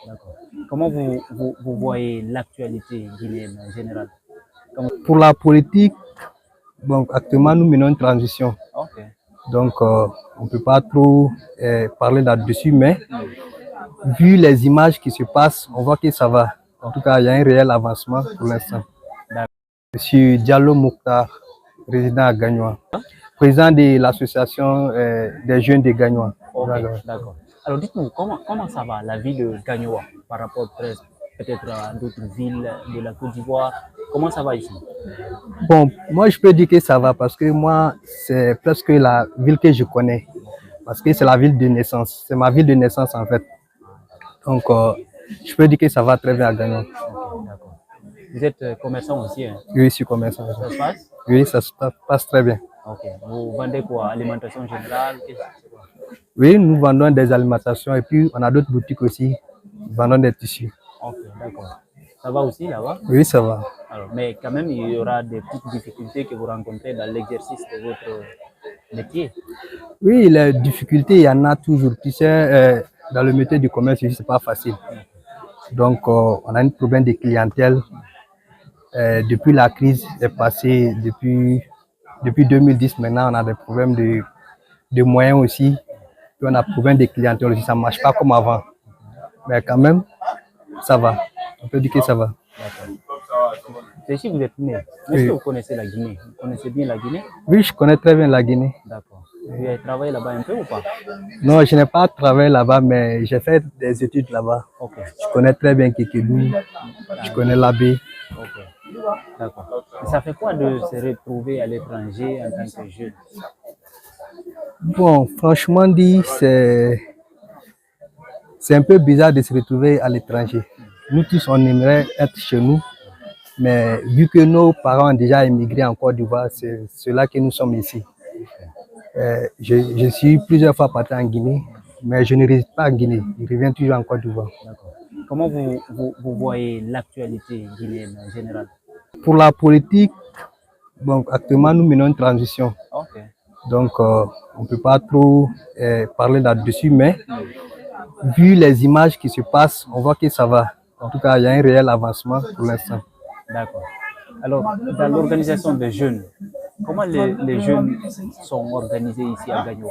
D'accord. Comment vous voyez l'actualité guinéenne en général? Pour la politique, donc actuellement nous menons une transition. Ok. Donc on ne peut pas trop parler là-dessus, mais vu les images qui se passent, on voit que ça va. En tout cas, il y a un réel avancement pour l'instant. Monsieur Diallo Mokhtar, résident à Gagnoa, président de l'association des jeunes de Gagnoa. Ok, d'accord. Alors dites-nous, comment ça va la vie de Gagnoa par rapport peut-être à d'autres villes de la Côte d'Ivoire? Comment ça va ici? Bon, moi je peux dire que ça va parce que moi, c'est presque la ville que je connais. Parce que c'est la ville de naissance. C'est ma ville de naissance en fait. Donc, je peux dire que ça va très bien à Gagnon. Ok, d'accord. Vous êtes commerçant aussi, hein? Oui, je suis commerçant. Ça se passe? Oui, ça se passe très bien. Ok. Vous vendez quoi? Alimentation générale? Oui, nous vendons des alimentations et puis on a d'autres boutiques aussi. Nous vendons des tissus. Ok, d'accord. Ça va aussi là-bas? Oui, ça va. Alors, mais quand même, il y aura des petites difficultés que vous rencontrez dans l'exercice de votre métier. Oui, les difficultés, il y en a toujours. Tu sais, dans le métier du commerce, c'est pas facile. Donc, on a un problème de clientèle. Depuis la crise est passée, depuis 2010 maintenant, on a des problèmes de moyens aussi. Puis on a des problèmes de clientèle aussi. Ça ne marche pas comme avant. Mais quand même, ça va. On peut dire que ça va. C'est ici que vous êtes né. Est-ce que vous connaissez la Guinée? Vous connaissez bien la Guinée? Oui, je connais très bien la Guinée. D'accord. Vous avez travaillé là-bas un peu ou pas? Non, je n'ai pas travaillé là-bas, mais j'ai fait des études là-bas. Okay. Je connais très bien Kékédou, je connais l'abbé. Ok, d'accord. Ça fait quoi de se retrouver à l'étranger en tant que jeune? Bon, franchement dit, c'est un peu bizarre de se retrouver à l'étranger. Nous tous, on aimerait être chez nous, mais vu que nos parents ont déjà émigré en Côte d'Ivoire, c'est cela que nous sommes ici. Je suis plusieurs fois parti en Guinée, mais je ne réside pas en Guinée, je reviens toujours en Côte d'Ivoire. Comment vous voyez l'actualité guinéenne en général? Pour la politique, bon, actuellement nous menons une transition. Okay. Donc on ne peut pas trop parler là-dessus, mais vu les images qui se passent, on voit que ça va. En tout cas, il y a un réel avancement pour l'instant. D'accord. Alors, dans l'organisation des jeunes, comment les jeunes sont organisés ici à Gagnoa?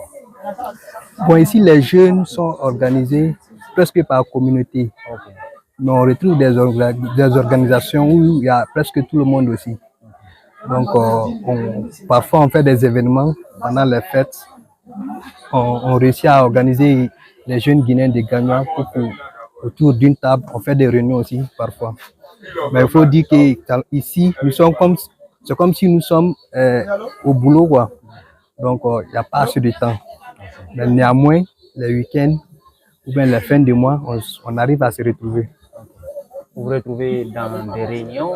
Bon, ici, les jeunes sont organisés presque par communauté. Okay. Mais on retrouve des organisations où il y a presque tout le monde aussi. Donc, parfois, on fait des événements pendant les fêtes. On réussit à organiser les jeunes Guinéens de Gagnoa autour d'une table. On fait des réunions aussi parfois. Mais il faut dire qu'ici, c'est comme si nous sommes au boulot, quoi. Donc, il n'y a pas assez de temps. Mais néanmoins, les week-ends ou bien les fins de mois, on arrive à se retrouver. Vous vous retrouvez dans des réunions?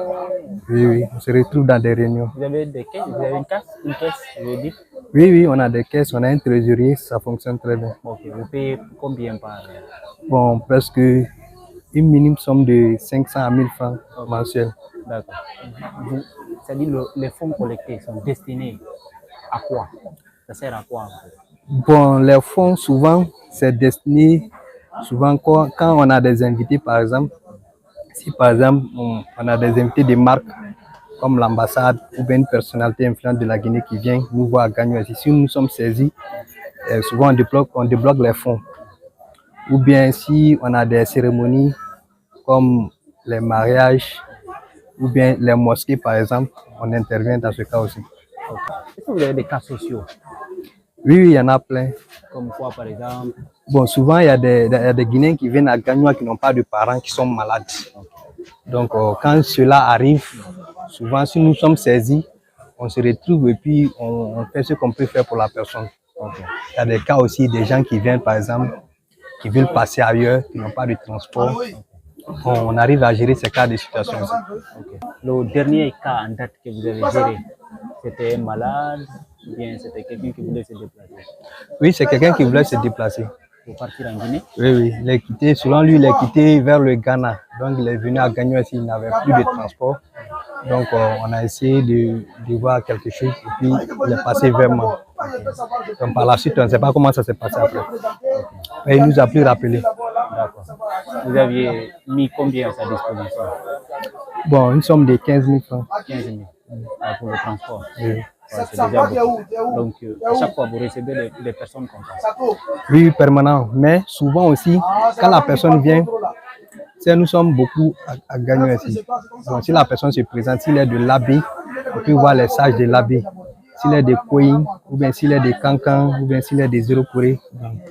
Oui, on se retrouve dans des réunions. Vous avez des caisses? Vous avez une caisse, je veux dire? Oui, on a des caisses, on a un trésorier, ça fonctionne très bien. Ok, vous payez combien par? Bon, presque une minime somme de 500 à 1000 francs mensuels. D'accord. C'est-à-dire les fonds collectés sont destinés à quoi? Ça sert à quoi? Bon, les fonds, souvent, c'est destiné, souvent quand on a des invités, par exemple, si par exemple, on a des invités de marques, comme l'ambassade ou bien une personnalité influente de la Guinée qui vient nous voir à Gagnoa. Si nous sommes saisis, souvent on débloque les fonds. Ou bien si on a des cérémonies comme les mariages ou bien les mosquées par exemple, on intervient dans ce cas aussi. Est-ce que vous avez des cas sociaux? Oui, il y en a plein. Comme quoi par exemple? Bon, souvent il y a des Guinéens qui viennent à Gagnoa qui n'ont pas de parents qui sont malades. Donc quand cela arrive, souvent si nous sommes saisis, on se retrouve et puis on fait ce qu'on peut faire pour la personne. Il y a des cas aussi des gens qui viennent par exemple, qui veulent passer ailleurs, qui n'ont pas de transport. On arrive à gérer ces cas de situation aussi. Le dernier cas en date que vous avez géré, c'était un malade ou bien c'était quelqu'un qui voulait se déplacer? Oui, c'est quelqu'un qui voulait se déplacer. Pour partir en Guinée? Oui, il est quitté, selon lui, il est quitté vers le Ghana. Donc, il est venu à Gagnon ici, il n'avait plus de transport. Donc, on a essayé de voir quelque chose et puis il est passé vers moi. Donc, par la suite, on ne sait pas comment ça s'est passé après. Mais il nous a plus rappelé. D'accord. Vous aviez mis combien à sa disposition? Bon, une somme de 15 000 francs. 15 000 pour le transport. Oui. Ouais, c'est déjà beaucoup. Donc, à chaque fois, vous recevez des personnes comme ça. Oui, permanent. Mais souvent aussi, quand la personne vient, nous sommes beaucoup à Gagnon ici. Donc, si la personne se présente, s'il est de l'abbé, on peut voir les sages de l'abbé. S'il est de Koyin, ou bien s'il est de Cancan, ou bien s'il est de Zéro Corée,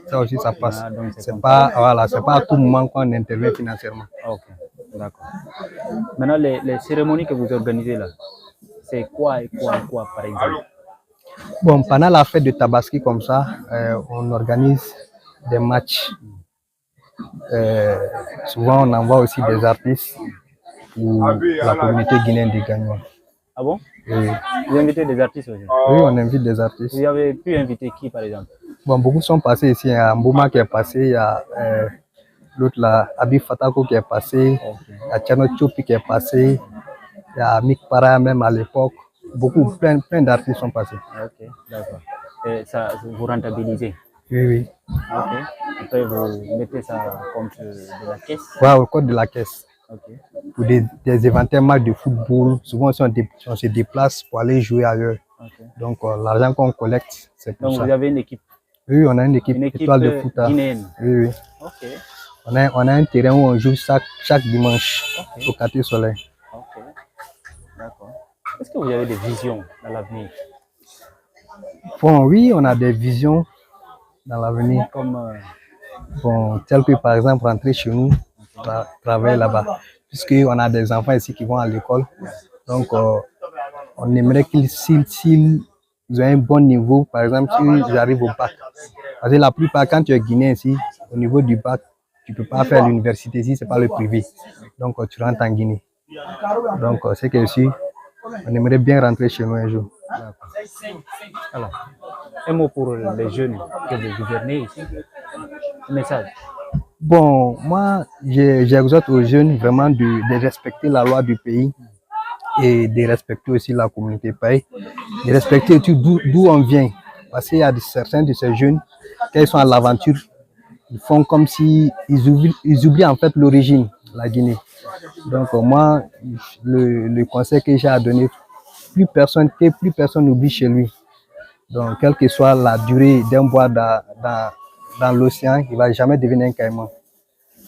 ça aussi ça passe. C'est pas, voilà, c'est pas à tout moment qu'on intervient financièrement. Ok, d'accord. Maintenant, les cérémonies que vous organisez là, c'est quoi et quoi par exemple? Bon, pendant la fête de Tabaski comme ça, on organise des matchs. Souvent, on envoie aussi des artistes pour la communauté guinéenne de Gagnon. Ah bon? Oui. Vous invitez des artistes aussi? Oui, on invite des artistes. Vous avez pu inviter qui par exemple? Bon, beaucoup sont passés ici. Il y a Mbouma qui est passé, il y a l'autre là, Abi Fatako qui est passé, il y a Tchano Tchopi qui est passé, il y a Mik Para même à l'époque. Plein d'artistes sont passés. Ok, d'accord. Et ça, vous rentabilisez? Oui, oui. Ok. Après, vous mettez ça comme de la caisse? Ouais, au code de la caisse. Ok. Pour des éventuels matchs de football, souvent on se déplace pour aller jouer ailleurs. Okay. Donc l'argent qu'on collecte, c'est pour ça. Donc vous avez une équipe? Oui, on a une équipe étoile de foot. Guinéenne? Oui, oui. Ok. On a un terrain où on joue chaque dimanche au quartier Soleil. Ok. D'accord. Est-ce que vous avez des visions dans l'avenir? Bon, oui, on a des visions dans l'avenir. Comme bon, tel que par exemple rentrer chez nous, travailler là-bas. Puisqu'on a des enfants ici qui vont à l'école. Donc, on aimerait s'ils ont un bon niveau, par exemple, s'ils arrivent au bac. Parce que la plupart, quand tu es guinéen ici, au niveau du bac, tu ne peux pas faire l'université ici, ce n'est pas le privé. Donc, tu rentres en Guinée. Donc, c'est que ici, on aimerait bien rentrer chez nous un jour. Alors, un mot pour les jeunes que vous gouvernez ici. Un message. Bon, moi, j'exhorte aux jeunes vraiment de respecter la loi du pays et de respecter aussi la communauté pays, de respecter d'où on vient. Parce qu'il y a certains de ces jeunes, quand ils sont à l'aventure, ils font comme si ils oublient en fait l'origine, la Guinée. Donc moi, le conseil que j'ai à donner, plus personne n'oublie chez lui. Donc quelle que soit la durée d'un bois dans l'océan, il ne va jamais devenir un caïman.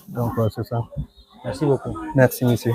Donc c'est ça. Merci beaucoup. Merci, monsieur.